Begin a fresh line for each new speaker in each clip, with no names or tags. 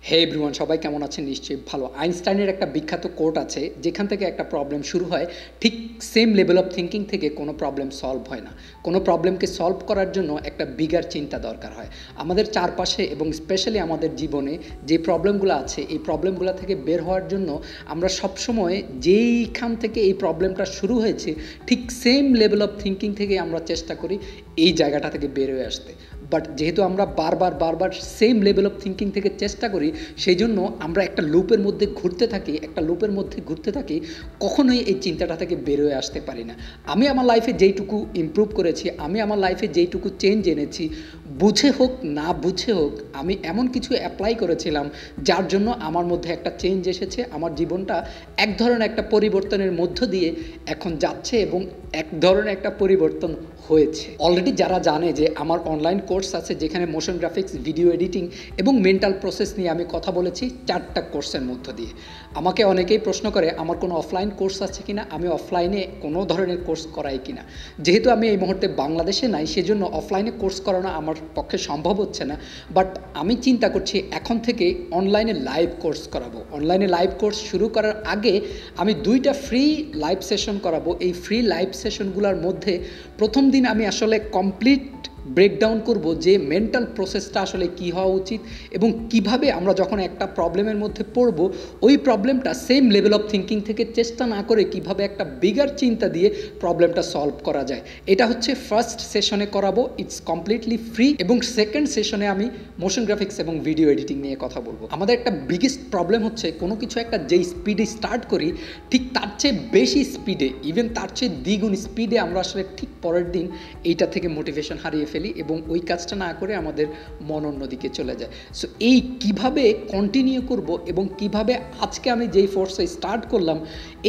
হে everyone, সবাই কেমন আছেন? নিশ্চয়ই ভালো। আইনস্টাইনের একটা বিখ্যাত কোট আছে, যেখান থেকে একটা প্রবলেম শুরু হয়, ঠিক সেম লেভেল অফ থিঙ্কিং থেকে কোনো প্রবলেম সলভ হয় না। কোনো প্রবলেমকে সলভ করার জন্য একটা বিগার চিন্তা দরকার হয়। আমাদের চারপাশে এবং স্পেশালি আমাদের জীবনে যে প্রবলেমগুলো আছে, এই প্রবলেমগুলো থেকে বের হওয়ার জন্য আমরা সবসময় যেইখান থেকে এই প্রবলেমটা শুরু হয়েছে, ঠিক সেম লেভেল অফ থিঙ্কিং থেকে আমরা চেষ্টা করি এই জায়গাটা থেকে বের হয়ে আসতে। বাট যেহেতু আমরা বারবার সেম লেভেল অফ থিঙ্কিং থেকে চেষ্টা করি, সেই জন্য আমরা একটা লুপের মধ্যে ঘুরতে থাকি, কখনোই এই চিন্তাটা থেকে বের হয়ে আসতে পারি না। আমি আমার লাইফে যেইটুকু ইমপ্রুভ করেছি, আমি আমার লাইফে যেইটুকু চেঞ্জ এনেছি, বুঝে হোক না বুঝে হোক, আমি এমন কিছু অ্যাপ্লাই করেছিলাম যার জন্য আমার মধ্যে একটা চেঞ্জ এসেছে। আমার জীবনটা এক ধরনের একটা পরিবর্তনের মধ্য দিয়ে এখন যাচ্ছে এবং এক ধরনের একটা পরিবর্তন হয়েছে। অলরেডি যারা জানে যে আমার অনলাইন কোর্স আছে, যেখানে মোশন গ্রাফিক্স, ভিডিও এডিটিং এবং মেন্টাল প্রসেস নিয়ে আমি কথা বলেছি 4টা কোর্সের মধ্য দিয়ে। আমাকে অনেকেই প্রশ্ন করে আমার কোনো অফলাইন কোর্স আছে কিনা, আমি অফলাইনে কোনো ধরনের কোর্স করাই কিনা। যেহেতু আমি এই মুহূর্তে বাংলাদেশে নাই, সেজন্য অফলাইনে কোর্স করানো আমার পক্ষে সম্ভব হচ্ছে না। বাট আমি চিন্তা করছি এখন থেকে অনলাইনে লাইভ কোর্স করাবো। অনলাইনে লাইভ কোর্স শুরু করার আগে আমি 2টা ফ্রি লাইভ সেশন করাবো। এই ফ্রি লাইভ সেশনগুলোর মধ্যে প্রথম দিন আমি আসলে কমপ্লিট ব্রেকডাউন করব যে মেন্টাল প্রসেসটা আসলে কী হওয়া উচিত এবং কিভাবে আমরা যখন একটা প্রবলেমের মধ্যে পড়ব, ওই প্রবলেমটা সেম লেভেল অফ থিঙ্কিং থেকে চেষ্টা না করে কিভাবে একটা বিগার চিন্তা দিয়ে প্রবলেমটা সলভ করা যায়। এটা হচ্ছে ফার্স্ট সেশনে করাবো, ইটস কমপ্লিটলি ফ্রি। এবং সেকেন্ড সেশনে আমি মোশন গ্রাফিক্স এবং ভিডিও এডিটিং নিয়ে কথা বলবো। আমাদের একটা বিগেস্ট প্রবলেম হচ্ছে কোনো কিছু একটা যেই স্পিডে স্টার্ট করি, ঠিক তার চেয়ে বেশি স্পিডে, ইভেন তার চেয়ে দ্বিগুণ স্পিডে আমরা আসলে ঠিক পরের দিন এইটা থেকে মোটিভেশন হারিয়ে ফেলি এবং ওই কাজটা না করে আমাদের মন অন্যদিকে চলে যায়। সো এই কিভাবে কন্টিনিউ করব এবং কিভাবে আজকে আমি যেই ফোর্সে স্টার্ট করলাম,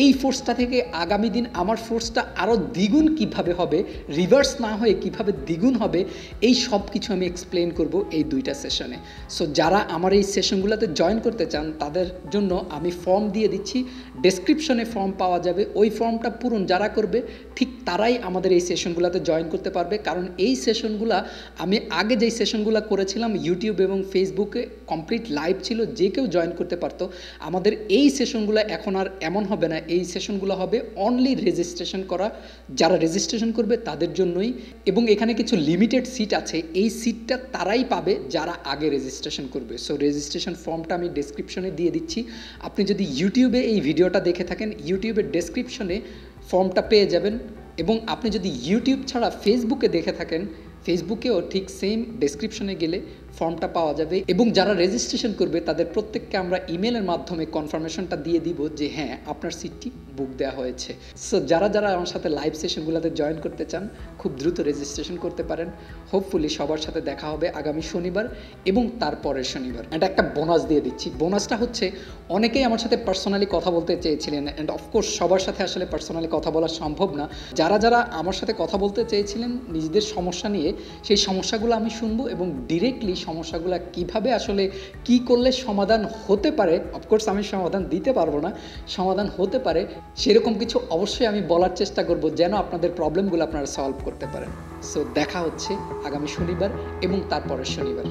এই ফোর্সটা থেকে আগামী দিন আমার ফোর্সটা আরও দ্বিগুণ কিভাবে হবে, রিভার্স না হয়ে কিভাবে দ্বিগুণ হবে, এই সব কিছু আমি এক্সপ্লেন করব এই 2টা সেশনে। সো যারা আমার এই সেশনগুলোতে জয়েন করতে চান, তাদের জন্য আমি ফর্ম দিয়ে দিচ্ছি, ডেসক্রিপশনে ফর্ম পাওয়া যাবে। ওই ফর্মটা পূরণ যারা করবে, ঠিক তারাই আমাদের এই সেশনগুলোতে জয়েন করতে পারবে। কারণ এই সেশনগুলো আমি আগে যেই সেশনগুলো করেছিলাম ইউটিউব এবং ফেসবুকে কমপ্লিট লাইভ ছিল, যে কেউ জয়েন করতে পারতো। আমাদের এই সেশনগুলো এখন আর এমন হবে না, এই সেশনগুলো হবে অনলি রেজিস্ট্রেশন করা, যারা রেজিস্ট্রেশন করবে তাদের জন্যই। এবং এখানে কিছু লিমিটেড সিট আছে, এই সিটটা তারাই পাবে যারা আগে রেজিস্ট্রেশন করবে। সো রেজিস্ট্রেশন ফর্মটা আমি ডেসক্রিপশনে দিয়ে দিচ্ছি। আপনি যদি ইউটিউবে এই ভিডিওটা দেখে থাকেন, ইউটিউবের ডেসক্রিপশনে ফর্মটা পেয়ে যাবেন। এবং আপনি যদি ইউটিউব ছাড়া ফেসবুকে দেখে থাকেন, ফেসবুকেও ঠিক সেম ডেসক্রিপশনে গেলে ফর্মটা পাওয়া যাবে। এবং যারা রেজিস্ট্রেশন করবে তাদের প্রত্যেককে আমরা ইমেলের মাধ্যমে কনফার্মেশনটা দিয়ে দিব যে হ্যাঁ, আপনার সিটটি বুক দেওয়া হয়েছে। সো যারা যারা আমার সাথে লাইভ সেশনগুলোতে জয়েন করতে চান, খুব দ্রুত রেজিস্ট্রেশন করতে পারেন। হোপফুলি সবার সাথে দেখা হবে আগামী শনিবার এবং তারপরের শনিবার। এটা একটা বোনাস দিয়ে দিচ্ছি। বোনাসটা হচ্ছে, অনেকেই আমার সাথে পার্সোনালি কথা বলতে চেয়েছিলেন, অ্যান্ড অফকোর্স সবার সাথে আসলে পার্সোনালি কথা বলা সম্ভব না। যারা যারা আমার সাথে কথা বলতে চেয়েছিলেন নিজেদের সমস্যা নিয়ে, সেই সমস্যাগুলো আমি শুনবো এবং ডিরেক্টলি সমস্যাগুলো কিভাবে আসলে কি করলে সমাধান হতে পারে, অফকোর্স আমি সমাধান দিতে পারবো না, সমাধান হতে পারে সেরকম কিছু অবশ্যই আমি বলার চেষ্টা করব, যেন আপনাদের প্রবলেমগুলো আপনারা সলভ করতে পারেন। সো দেখা হচ্ছে আগামী শনিবার এবং তারপরের শনিবার।